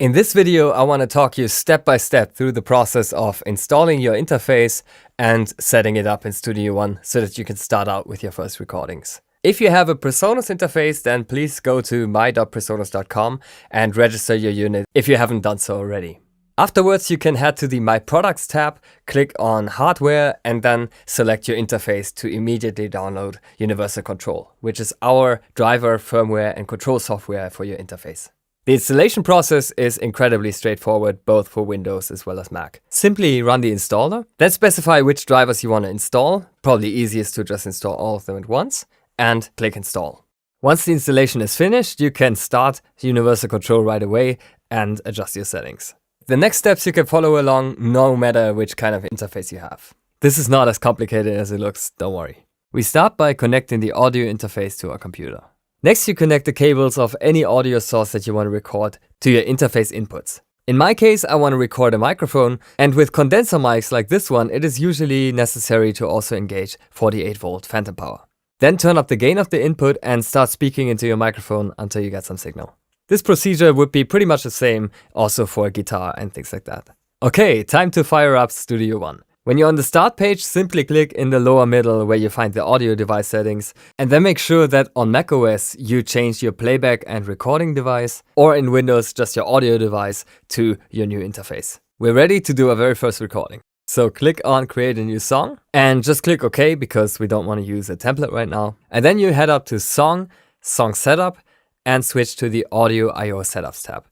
In this video, I want to talk you step by step through the process of installing your interface and setting it up in StudioOne so that you can start out with your first recordings. If you have a PreSonus interface, then please go to my.presonus.com and register your unit if you haven't done so already. Afterwards, you can head to the My Products tab, click on Hardware, and then select your interface to immediately download Universal Control, which is our driver, firmware, and control software for your interface. The installation process is incredibly straightforward, both for Windows as well as Mac. Simply run the installer, then specify which drivers you want to install, probably easiest to just install all of them at once, and click Install. Once the installation is finished, you can start Universal Control right away and adjust your settings. The next steps you can follow along no matter which kind of interface you have. This is not as complicated as it looks, don't worry. We start by connecting the audio interface to our computer. Next, you connect the cables of any audio source that you want to record to your interface inputs. In my case, I want to record a microphone, and with condenser mics like this one, it is usually necessary to also engage 48-volt phantom power. Then turn up the gain of the input and start speaking into your microphone until you get some signal. This procedure would be pretty much the same also for a guitar and things like that. Okay, time to fire up StudioOne. When you're on the start page, simply click in the lower middle where you find the audio device settings, and then make sure that on macOS you change your playback and recording device, or in Windows just your audio device, to your new interface. We're ready to do our very first recording. So click on Create a New Song, and just click OK because we don't want to use a template right now. And then you head up to Song, Song Setup, and switch to the Audio I/O Setups tab.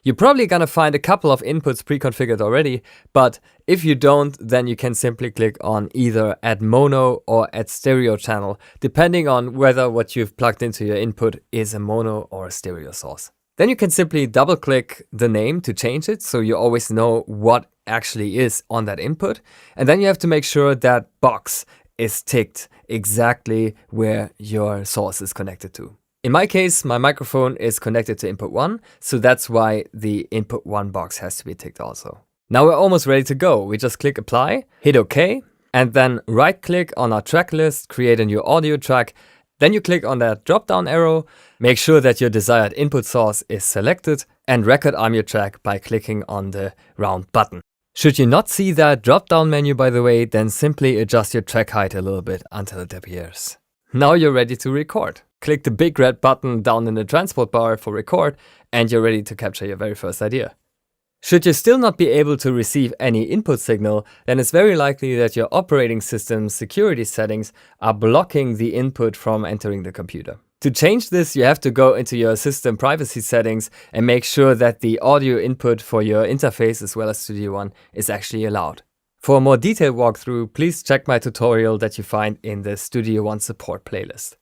You're probably gonna find a couple of inputs pre-configured already, but if you don't, then you can simply click on either Add Mono or Add Stereo channel, depending on whether what you've plugged into your input is a mono or a stereo source. Then you can simply double-click the name to change it, so you always know what actually is on that input. And then you have to make sure that box is ticked exactly where your source is connected to. In my case, my microphone is connected to input 1, so that's why the input 1 box has to be ticked also. Now we're almost ready to go. We just click Apply, hit OK, and then right-click on our track list, create a new audio track. Then you click on that drop-down arrow, make sure that your desired input source is selected, and record arm your track by clicking on the round button. Should you not see that drop-down menu, by the way, then simply adjust your track height a little bit until it appears. Now you're ready to record. Click the big red button down in the transport bar for record, and you're ready to capture your very first idea. Should you still not be able to receive any input signal, then it's very likely that your operating system's security settings are blocking the input from entering the computer. To change this, you have to go into your system privacy settings and make sure that the audio input for your interface as well as StudioOne is actually allowed. For a more detailed walkthrough, please check my tutorial that you find in the StudioOne support playlist.